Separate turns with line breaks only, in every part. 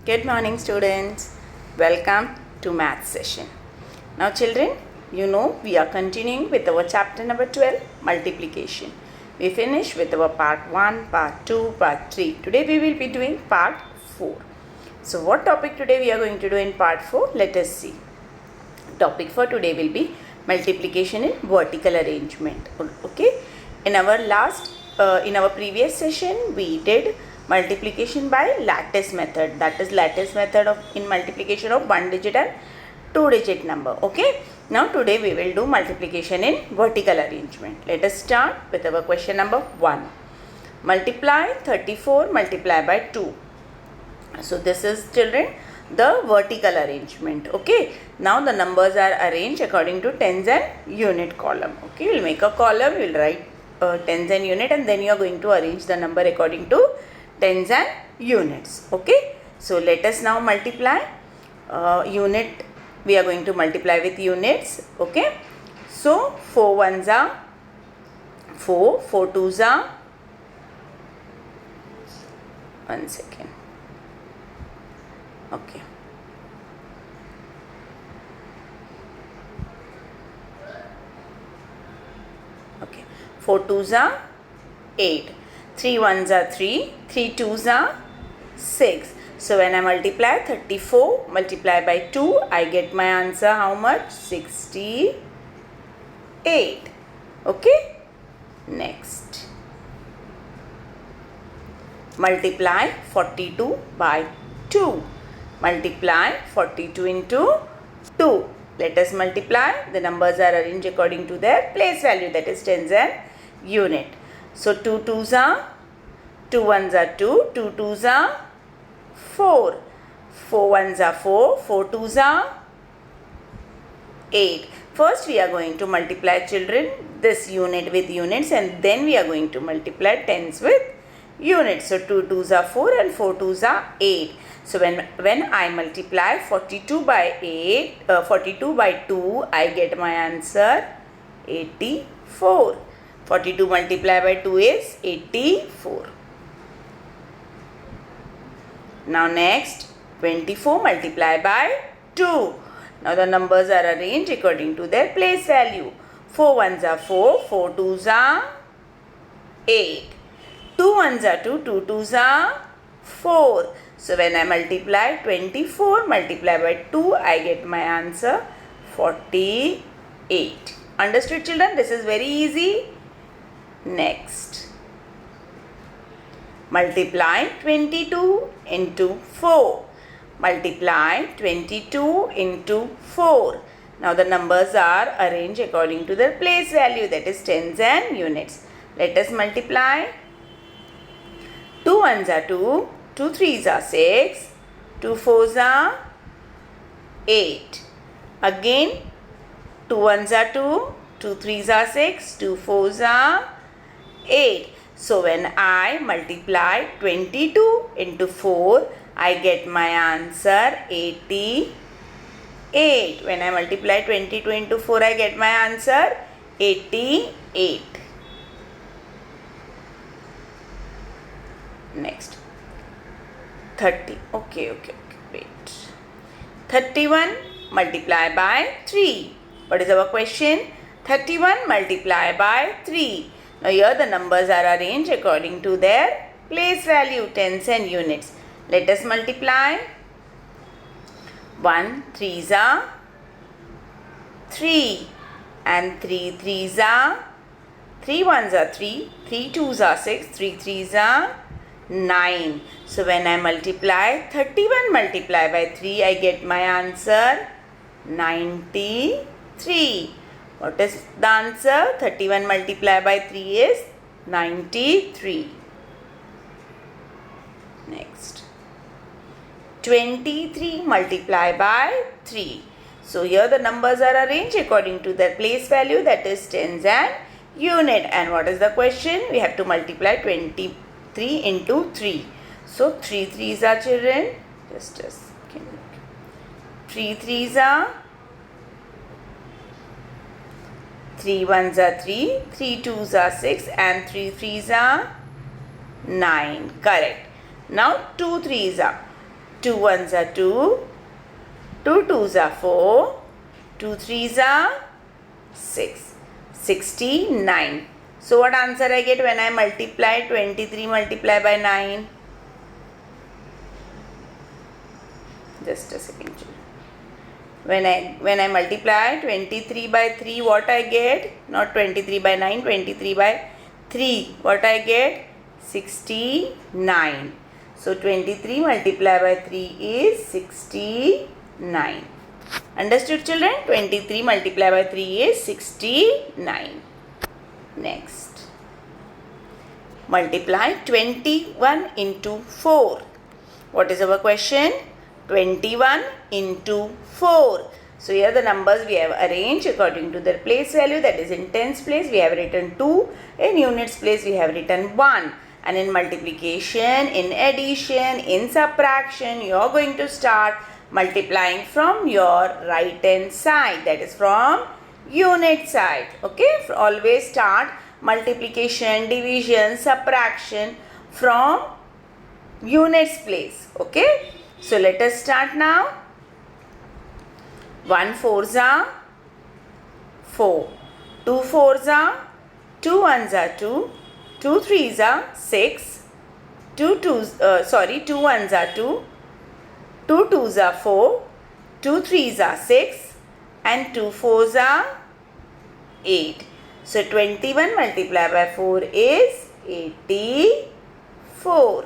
Good morning, students. Welcome to math session. Now children, you know we are continuing with our chapter number 12, multiplication. We finished with our part 1, part 2, part 3. Today we will be doing part 4. So what topic today we are going to do in part 4? Let us see. Topic for today will be multiplication in vertical arrangement. Okay. In our previous session we did multiplication by lattice method, that is lattice method of in multiplication of 1 digit and 2 digit number. Okay, now today we will do multiplication in vertical arrangement. Let us start with our question number 1. Multiply 34 multiply by 2. So this is, children, the vertical arrangement. Okay, now the numbers are arranged according to tens and unit column. Okay, we will make a column, we will write tens and unit, and then you are going to arrange the number according to tens and units. Okay, so let us now multiply unit. We are going to multiply with units. Okay, so 4 ones are 4, 4 twos are, one second. Okay, okay, 4 twos are 8, 3 ones are 3, 3 twos are 6. So when I multiply 34 multiply by 2, I get my answer how much? 68. Okay, next. Multiply 42 by 2. Multiply 42 into 2. Let us multiply. The numbers are arranged according to their place value, that is tens and unit. So 2 twos are, 2 ones are 2, 2 twos are 4, 4 ones are 4, 4 twos are 8. First we are going to multiply, children, this unit with units, and then we are going to multiply tens with units. So 2 twos are 4 and 4 twos are 8. So when I multiply 42 by 42 by 2, I get my answer 84. 42 multiplied by 2 is 84. Now next, 24 multiplied by 2. Now the numbers are arranged according to their place value. 4 ones are 4, 4 twos are 8. 2 ones are 2, 2 twos are 4. So when I multiply 24 multiplied by 2, I get my answer 48. Understood, children? This is very easy. Next. Multiply 22 into 4. Multiply 22 into 4. Now the numbers are arranged according to their place value, that is tens and units. Let us multiply. 2 ones are 2, 2 threes are 6, 2 fours are 8. Again 2 ones are 2, 2 threes are 6, 2 fours are 8. So when I multiply 22 into 4, I get my answer 88. When I multiply 22 into 4, I get my answer 88. Next. 30. Okay, wait. 31 multiply by 3. What is our question? 31 multiply by 3. Now here the numbers are arranged according to their place value, tens and units. Let us multiply. 1 threes are 3 and 3 threes are 3 ones are 3, 3 twos are 6, 3 threes are 9. So when I multiply 31 multiply by 3, I get my answer 93. What is the answer? 31 multiplied by 3 is 93. Next. 23 multiplied by 3. So here the numbers are arranged according to their place value, that is tens and unit. And what is the question? We have to multiply 23 into 3. So 3 threes are, children, just a second. 3 threes are, 3 ones are 3, 3 twos are 6, and 3 threes are 9. Correct. Now 2 threes are 2 ones are 2, 2 twos are 4, 2 threes are 6, 69. So what answer I get when I multiply 23 multiply by 9? Just a second, children. When I multiply 23 by 3, what I get? Not 23 by 9, 23 by 3. What I get? 69. So 23 multiplied by 3 is 69. Understood, children? 23 multiplied by 3 is 69. Next. Multiply 21 into 4. What is our question? 21 into 4. So here the numbers we have arranged according to their place value, that is in tens place we have written 2, in units place we have written 1, and in multiplication, in addition, in subtraction you are going to start multiplying from your right hand side, that is from unit side. Okay, always start multiplication, division, subtraction from units place. Okay. So let us start now. 1 fours are 4, 2 fours are 2 ones are 2, 2 threes are 6, 2 ones are 2, 2 twos are 4, 2 threes are 6, and 2 fours are 8. So 21 multiplied by 4 is 84.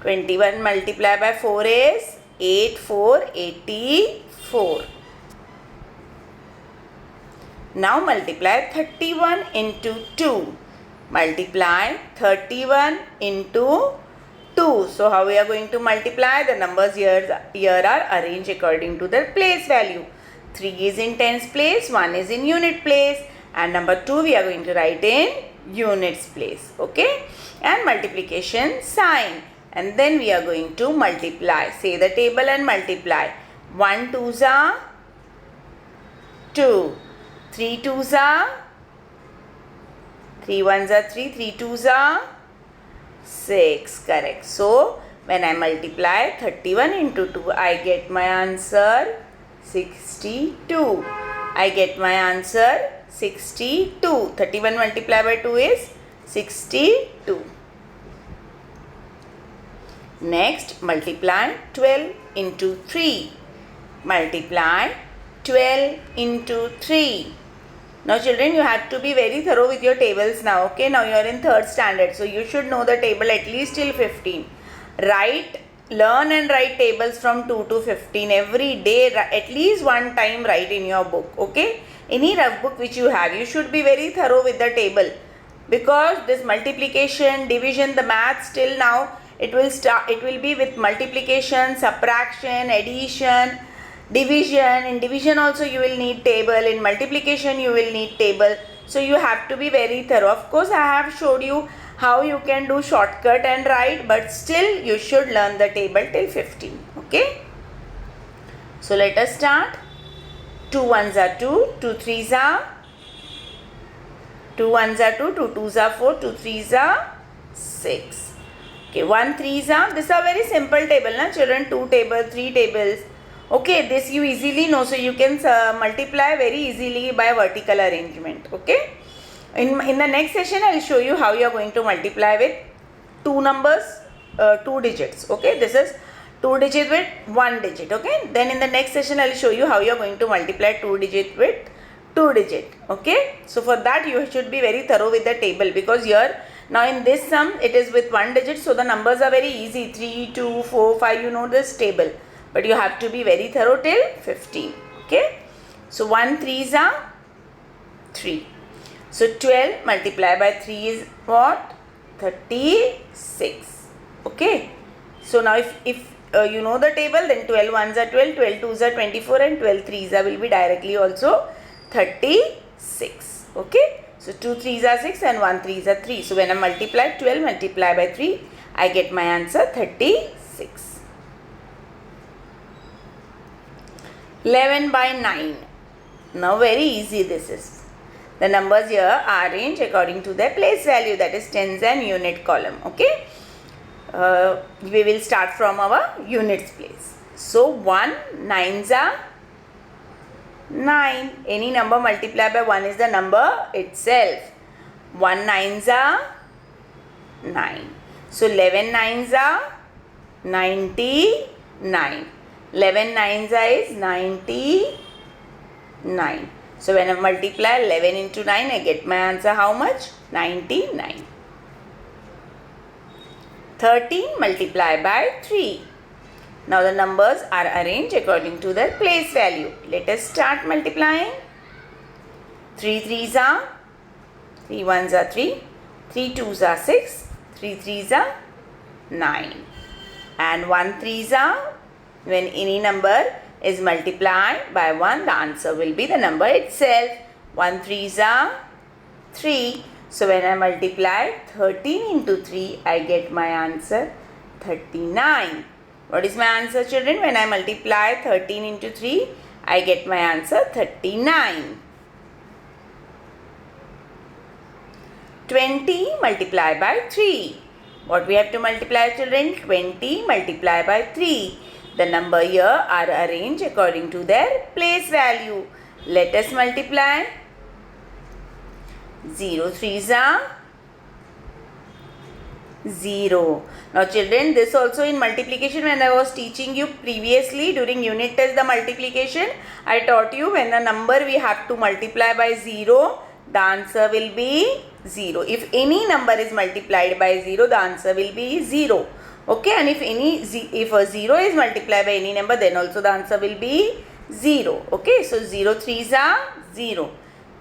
21 multiplied by 4 is 84. Now multiply 31 into 2. Multiply 31 into 2. So how we are going to multiply? The numbers here are arranged according to their place value. 3 is in tens place, 1 is in unit place, and number 2 we are going to write in units place. Okay, and multiplication sign. And then we are going to multiply. Say the table and multiply. 1 twos are 2. 3 twos are 3 ones are 3. 3 twos are 6. Correct. So when I multiply 31 into 2, I get my answer 62. I get my answer 62. 31 multiplied by 2 is 62. Next, multiply 12 into 3. Multiply 12 into 3. Now children, you have to be very thorough with your tables now. Okay, now you are in 3rd standard. So you should know the table at least till 15. Learn and write tables from 2 to 15 every day. At least one time write in your book. Okay, any rough book which you have, you should be very thorough with the table. Because this multiplication, division, the maths till now, it will be with multiplication, subtraction, addition, division. In division also you will need table, in multiplication you will need table. So you have to be very thorough. Of course I have showed you how you can do shortcut and write, but still you should learn the table till 15. Okay, so let us start. 2 ones are 2, 2 threes are 2 ones are 2, 2 twos are 4, 2 threes are 6. Okay, 1 threes are, these are very simple table, na children, 2 tables, 3 tables. Okay, this you easily know, so you can multiply very easily by vertical arrangement. Okay, in the next session I will show you how you are going to multiply with 2 numbers, 2 digits. Okay, this is 2 digits with 1 digit. Okay, then in the next session I will show you how you are going to multiply 2 digit with 2 digit. Okay, so for that you should be very thorough with the table, because here now in this sum it is with 1 digit, so the numbers are very easy, 3, 2, 4, 5, you know this table, but you have to be very thorough till 15. Okay, so 1 threes are 3. So 12 multiplied by 3 is what? 36. Okay, so now if you know the table, then 12 ones are 12, 12 twos are 24, and 12 threes are will be directly also 36. Okay, so 2 threes are 6 and 1 threes are 3. So when I multiply 12 multiplied by 3, I get my answer 36. 11 by 9. Now very easy this is. The numbers here are arranged according to their place value, that is tens and unit column. Okay, we will start from our units place. So 1 9s are 9. Any number multiplied by 1 is the number itself. 1 9s are 9. So 11 9s are 99. 11 9s is 99. So when I multiply 11 into 9, I get my answer how much? 99. 13 multiplied by 3. Now the numbers are arranged according to their place value. Let us start multiplying. 3 3s are, 3 1s are 3, 3 2s are 6, 3 3s are 9. And 1 3s are, when any number is multiplied by 1, the answer will be the number itself. 1 3s are 3. So when I multiply 13 into 3, I get my answer 39. What is my answer, children? When I multiply 13 into 3, I get my answer 39. 20 multiplied by 3. What we have to multiply, children? 20 multiplied by 3. The number here are arranged according to their place value. Let us multiply. 0 3s are 0. Now children, this also in multiplication, when I was teaching you previously during unit test the multiplication, I taught you when a number we have to multiply by 0, the answer will be 0. If any number is multiplied by 0, the answer will be 0. Okay, and if a 0 is multiplied by any number, then also the answer will be 0. Okay, so 0 3s are 0.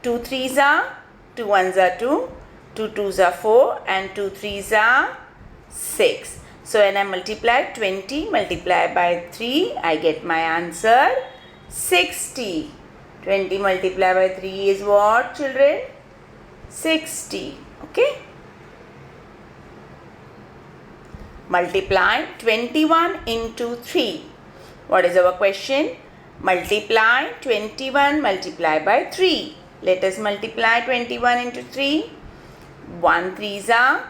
2 3s are, 2 1s are 2, 2 2s are 4, and 2 3s are 6. So when I multiply 20 multiplied by 3, I get my answer 60. 20 multiplied by 3 is what, children? 60. Okay. Multiply 21 into 3. What is our question? Multiply 21 multiplied by 3. Let us multiply 21 into 3. 1 3s are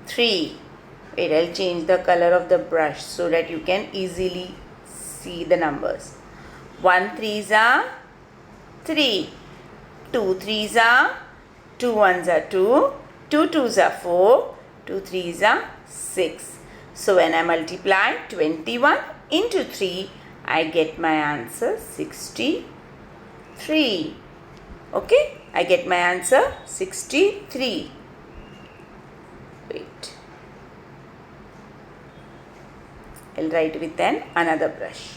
3. Wait, I'll change the color of the brush so that you can easily see the numbers. 1 3s are 3. 2 3s are, 2 1s are 2, 2 2s are 4, 2 3s are 6. So when I multiply 21 into 3, I get my answer 63. Okay, I get my answer 63. Wait, I'll write with another brush.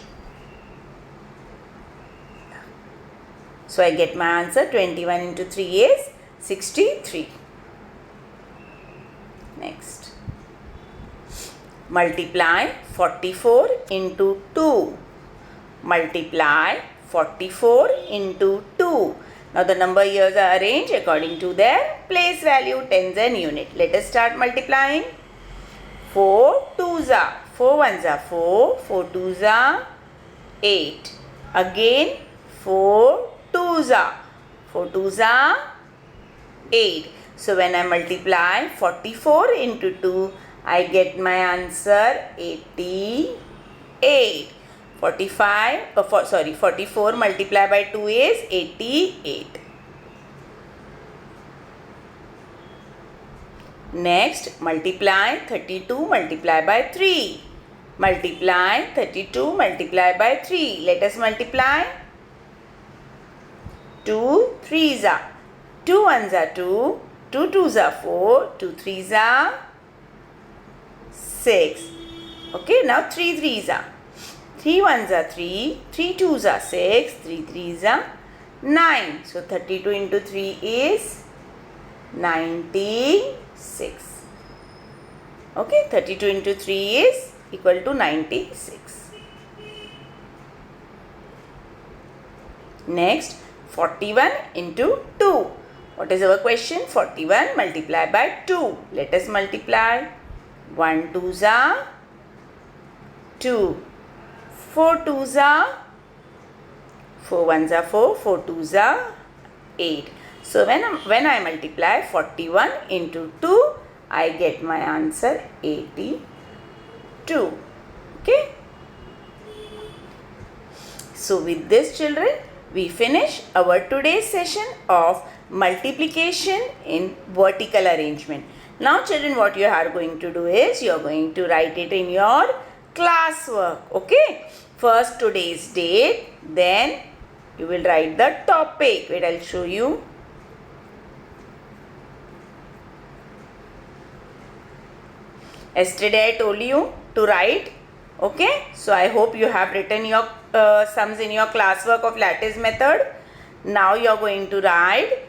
So I get my answer 21 into 3 is 63. Next, multiply 44 into 2. Multiply 44 into 2. Now the number here are arranged according to their place value, tens and unit. Let us start multiplying. 4 2s are, 4 1s are 4, 4 2s are 8. Again 4 2s are, 4 2s are 8. So when I multiply 44 into 2, I get my answer 88. 44 multiplied by 2 is 88. Next, multiply 32 multiplied by 3. Multiply 32 multiplied by 3. Let us multiply. 2 3s are, 2 1s are 2, 2 2s are 4, 2 3s are 6. Okay, now 3 3s are, 3 1s are 3, 3 2s are 6, 3 3s are 9. So 32 into 3 is 96. Okay, 32 into 3 is equal to 96. Next, 41 into 2. What is our question? 41 multiplied by 2. Let us multiply. 1 2s are 2. 4 2s are, 4 1s are 4, 4 2s are 8. So when I multiply 41 into 2, I get my answer 82. Okay. Okay. So with this, children, we finish our today's session of multiplication in vertical arrangement. Now children, what you are going to do is you are going to write it in your classwork. Okay. First today's date, then you will write the topic. Wait, I'll show you. Yesterday I told you to write. Okay. So I hope you have written your sums in your classwork of lattice method. Now you are going to write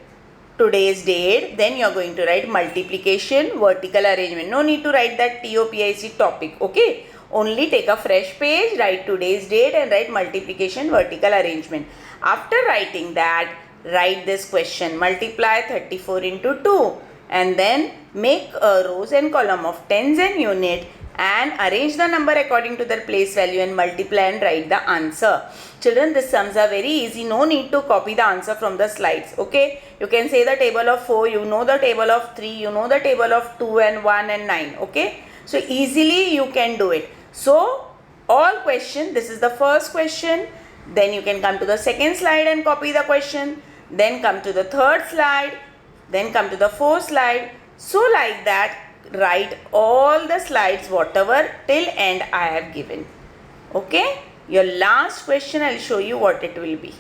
today's date, then you are going to write multiplication vertical arrangement. No need to write that TOPIC topic. Okay. Only take a fresh page, write today's date and write multiplication vertical arrangement. After writing that, write this question: multiply 34 into 2 and then make a rows and column of tens and unit and arrange the number according to their place value and multiply and write the answer. Children, these sums are very easy. No need to copy the answer from the slides. Okay. You can say the table of 4, you know the table of 3, you know the table of 2 and 1 and 9. Okay. So easily you can do it. So all question, this is the first question. Then you can come to the second slide and copy the question. Then come to the third slide. Then come to the fourth slide. So like that, write all the slides whatever till end I have given. Okay. Your last question, I will show you what it will be.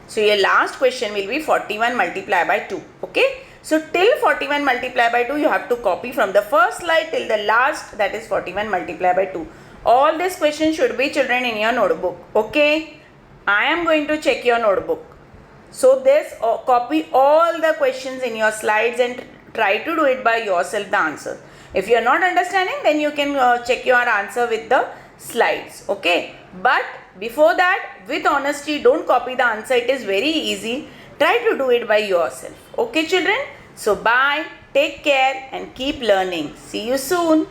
So your last question will be 41 multiplied by 2. Okay. So till 41 multiplied by 2 you have to copy from the first slide till the last, that is 41 multiplied by 2. All these questions should be, children, in your notebook. Okay. I am going to check your notebook. So this copy all the questions in your slides and try to do it by yourself, the answer. If you are not understanding, then you can check your answer with the slides. Okay. But before that, with honesty, don't copy the answer. It is very easy. Try to do it by yourself. Okay, children. So bye. Take care and keep learning. See you soon.